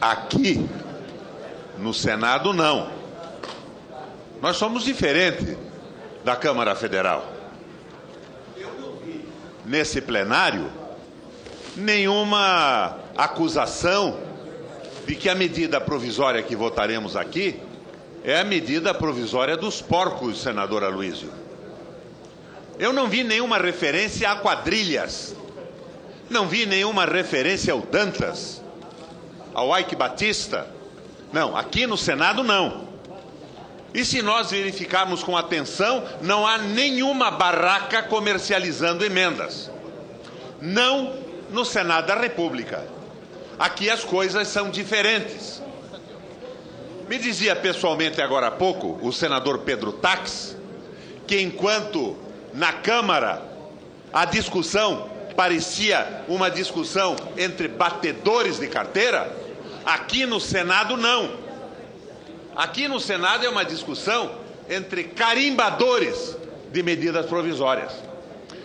Aqui, no Senado, não. Nós somos diferentes da Câmara Federal. Eu não vi nesse plenário nenhuma acusação de que a medida provisória que votaremos aqui é a medida provisória dos porcos, senador Aloysio. Eu não vi nenhuma referência a quadrilhas, não vi nenhuma referência ao Dantas, ao Ike Batista. Não, aqui no Senado não. E se nós verificarmos com atenção, não há nenhuma barraca comercializando emendas. Não no Senado da República. Aqui as coisas são diferentes. Me dizia pessoalmente agora há pouco o senador Pedro Tax que enquanto na Câmara a discussão parecia uma discussão entre batedores de carteira, aqui no Senado não. Aqui no Senado é uma discussão entre carimbadores de medidas provisórias.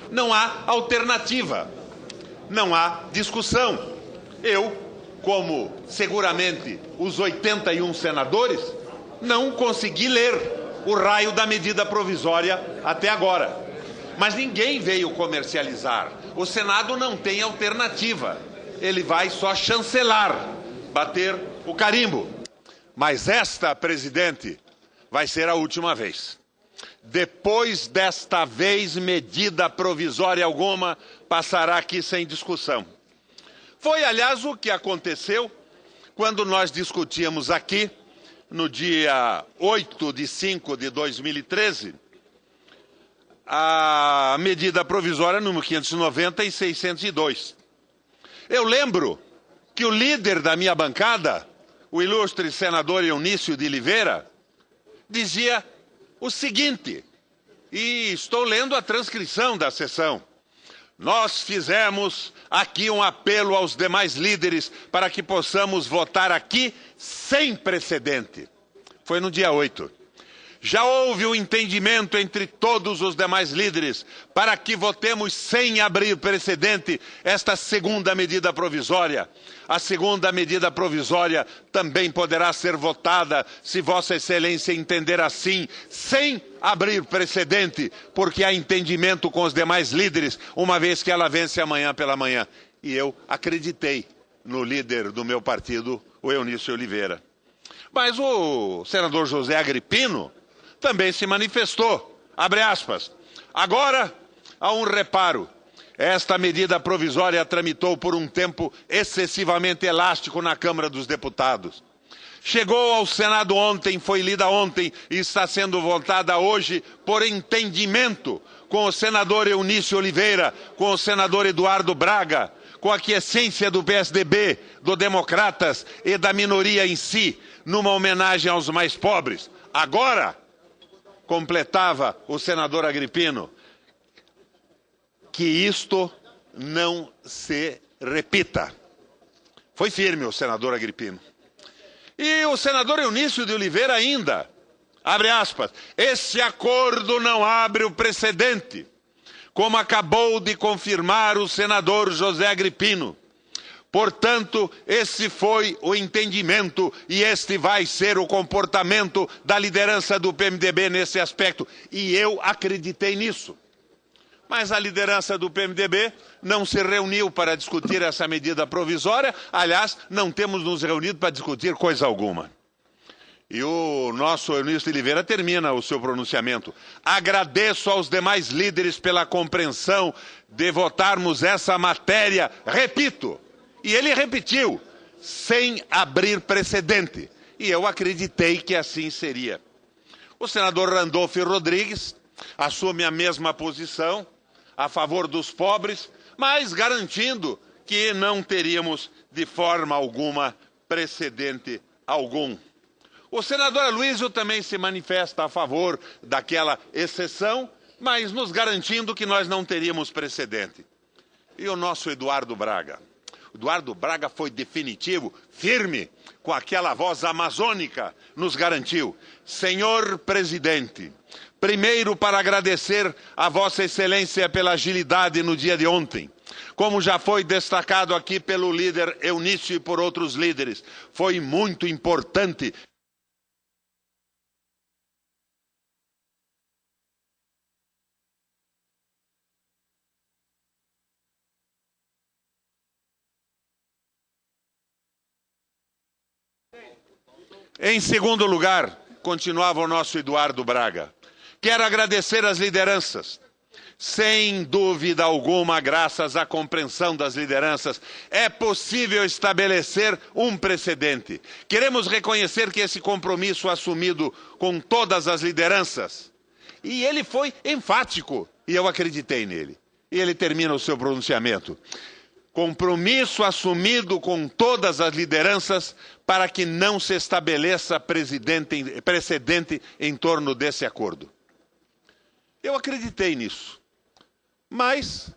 Não há alternativa, não há discussão. Eu, como seguramente os 81 senadores, não consegui ler o raio da medida provisória até agora. Mas ninguém veio comercializar. O Senado não tem alternativa. Ele vai só chancelar, bater o carimbo. Mas esta, presidente, vai ser a última vez. Depois desta vez, medida provisória alguma passará aqui sem discussão. Foi, aliás, o que aconteceu quando nós discutíamos aqui, no dia 8/5/2013, a medida provisória número 590 e 602. Eu lembro que o líder da minha bancada, o ilustre senador Eunício de Oliveira, dizia o seguinte, e estou lendo a transcrição da sessão: nós fizemos aqui um apelo aos demais líderes para que possamos votar aqui sem precedente. Foi no dia 8. Já houve um entendimento entre todos os demais líderes para que votemos sem abrir precedente esta segunda medida provisória. A segunda medida provisória também poderá ser votada, se Vossa Excelência entender assim, sem abrir precedente, porque há entendimento com os demais líderes, uma vez que ela vence amanhã pela manhã. E eu acreditei no líder do meu partido, o Eunício Oliveira. Mas o senador José Agripino também se manifestou, abre aspas, agora há um reparo, esta medida provisória tramitou por um tempo excessivamente elástico na Câmara dos Deputados. Chegou ao Senado ontem, foi lida ontem e está sendo votada hoje por entendimento com o senador Eunício Oliveira, com o senador Eduardo Braga, com a aquiescência do PSDB, do Democratas e da minoria em si, numa homenagem aos mais pobres. Agora, completava o senador Agripino, que isto não se repita. Foi firme o senador Agripino. E o senador Eunício de Oliveira ainda, abre aspas, esse acordo não abre o precedente, como acabou de confirmar o senador José Agripino. Portanto, esse foi o entendimento e este vai ser o comportamento da liderança do PMDB nesse aspecto. E eu acreditei nisso. Mas a liderança do PMDB não se reuniu para discutir essa medida provisória. Aliás, não temos nos reunido para discutir coisa alguma. E o nosso Eunício de Oliveira termina o seu pronunciamento. Agradeço aos demais líderes pela compreensão de votarmos essa matéria, repito, e ele repetiu, sem abrir precedente. E eu acreditei que assim seria. O senador Randolfo Rodrigues assume a mesma posição, a favor dos pobres, mas garantindo que não teríamos de forma alguma precedente algum. O senador Aloysio também se manifesta a favor daquela exceção, mas nos garantindo que nós não teríamos precedente. E o nosso Eduardo Braga? Eduardo Braga foi definitivo, firme, com aquela voz amazônica, nos garantiu. Senhor presidente, primeiro para agradecer a Vossa Excelência pela agilidade no dia de ontem. Como já foi destacado aqui pelo líder Eunício e por outros líderes, foi muito importante Em segundo lugar, continuava o nosso Eduardo Braga, quero agradecer às lideranças. Sem dúvida alguma, graças à compreensão das lideranças, é possível estabelecer um precedente. Queremos reconhecer que esse compromisso assumido com todas as lideranças, e ele foi enfático, e eu acreditei nele. E ele termina o seu pronunciamento. Compromisso assumido com todas as lideranças para que não se estabeleça precedente em torno desse acordo. Eu acreditei nisso. Mas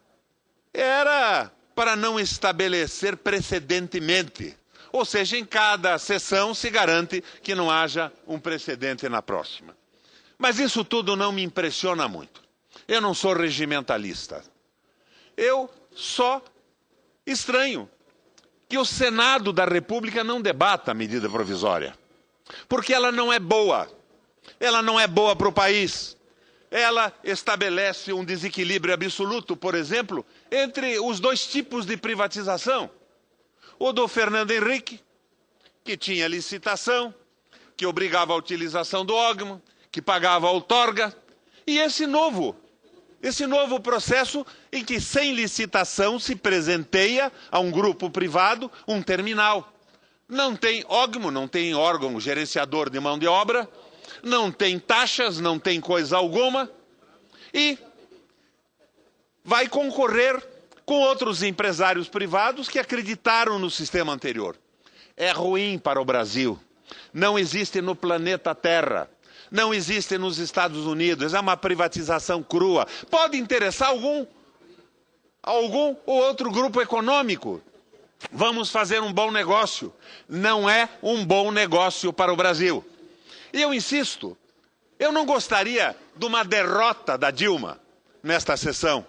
era para não estabelecer precedentemente. Ou seja, em cada sessão se garante que não haja um precedente na próxima. Mas isso tudo não me impressiona muito. Eu não sou regimentalista. Eu só estranho que o Senado da República não debata a medida provisória. Porque ela não é boa. Ela não é boa para o país. Ela estabelece um desequilíbrio absoluto, por exemplo, entre os dois tipos de privatização. O do Fernando Henrique, que tinha licitação, que obrigava a utilização do ógamo, que pagava a outorga, e esse novo processo em que, sem licitação, se presenteia a um grupo privado um terminal. Não tem ógamo, não tem órgão gerenciador de mão de obra, não tem taxas, não tem coisa alguma, e vai concorrer com outros empresários privados que acreditaram no sistema anterior. É ruim para o Brasil. Não existe no planeta Terra. Não existe nos Estados Unidos. É uma privatização crua. Pode interessar algum ou outro grupo econômico. Vamos fazer um bom negócio. Não é um bom negócio para o Brasil. E eu insisto, eu não gostaria de uma derrota da Dilma nesta sessão,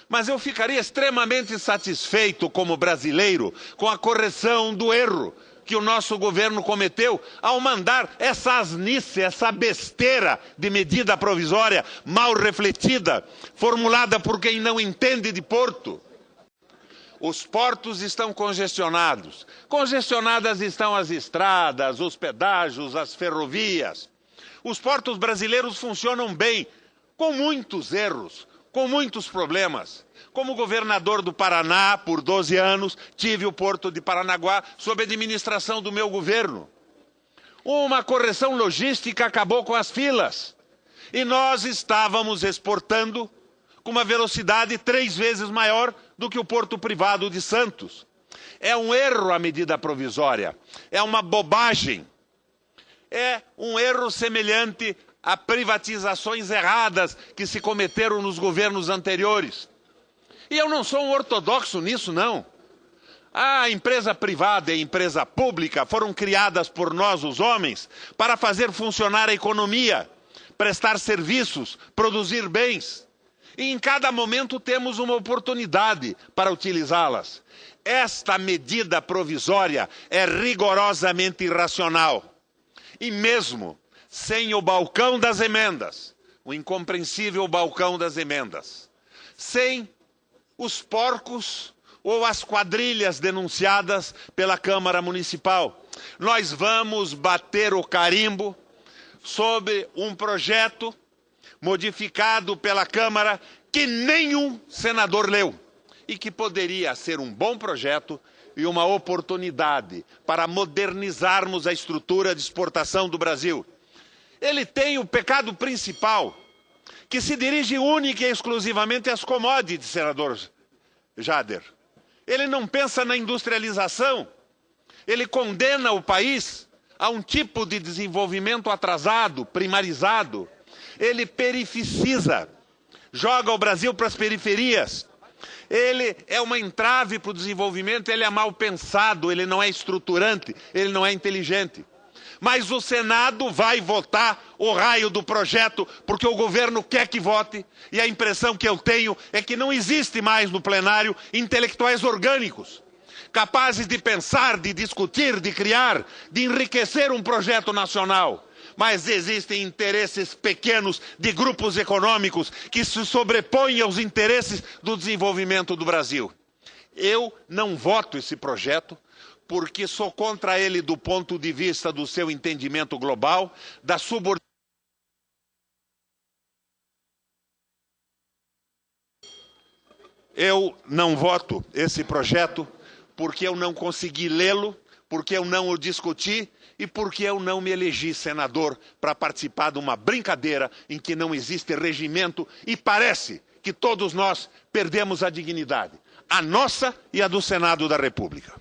mas eu ficaria extremamente satisfeito como brasileiro com a correção do erro que o nosso governo cometeu ao mandar essa asnice, essa besteira de medida provisória mal refletida, formulada por quem não entende de porto. Os portos estão congestionados. Congestionadas estão as estradas, os pedágios, as ferrovias. Os portos brasileiros funcionam bem, com muitos erros, com muitos problemas. Como governador do Paraná, por 12 anos, tive o porto de Paranaguá sob administração do meu governo. Uma correção logística acabou com as filas. E nós estávamos exportando com uma velocidade 3 vezes maior do que o porto privado de Santos. É um erro a medida provisória, é uma bobagem, é um erro semelhante a privatizações erradas que se cometeram nos governos anteriores. E eu não sou um ortodoxo nisso, não. A empresa privada e a empresa pública foram criadas por nós, os homens, para fazer funcionar a economia, prestar serviços, produzir bens. E em cada momento temos uma oportunidade para utilizá-las. Esta medida provisória é rigorosamente irracional. E mesmo sem o balcão das emendas, o incompreensível balcão das emendas, sem os porcos ou as quadrilhas denunciadas pela Câmara Municipal, nós vamos bater o carimbo sobre um projeto modificado pela Câmara, que nenhum senador leu, e que poderia ser um bom projeto e uma oportunidade para modernizarmos a estrutura de exportação do Brasil. Ele tem o pecado principal, que se dirige única e exclusivamente às commodities, senador Jader. Ele não pensa na industrialização, ele condena o país a um tipo de desenvolvimento atrasado, primarizado. Ele perificiza, joga o Brasil para as periferias. Ele é uma entrave para o desenvolvimento, ele é mal pensado, ele não é estruturante, ele não é inteligente. Mas o Senado vai votar o raio do projeto, porque o governo quer que vote, e a impressão que eu tenho é que não existe mais no plenário intelectuais orgânicos, capazes de pensar, de discutir, de criar, de enriquecer um projeto nacional. Mas existem interesses pequenos de grupos econômicos que se sobrepõem aos interesses do desenvolvimento do Brasil. Eu não voto esse projeto porque sou contra ele do ponto de vista do seu entendimento global, da subordinação. Eu não voto esse projeto porque eu não consegui lê-lo, porque eu não o discuti e porque eu não me elegi senador para participar de uma brincadeira em que não existe regimento e parece que todos nós perdemos a dignidade, a nossa e a do Senado da República.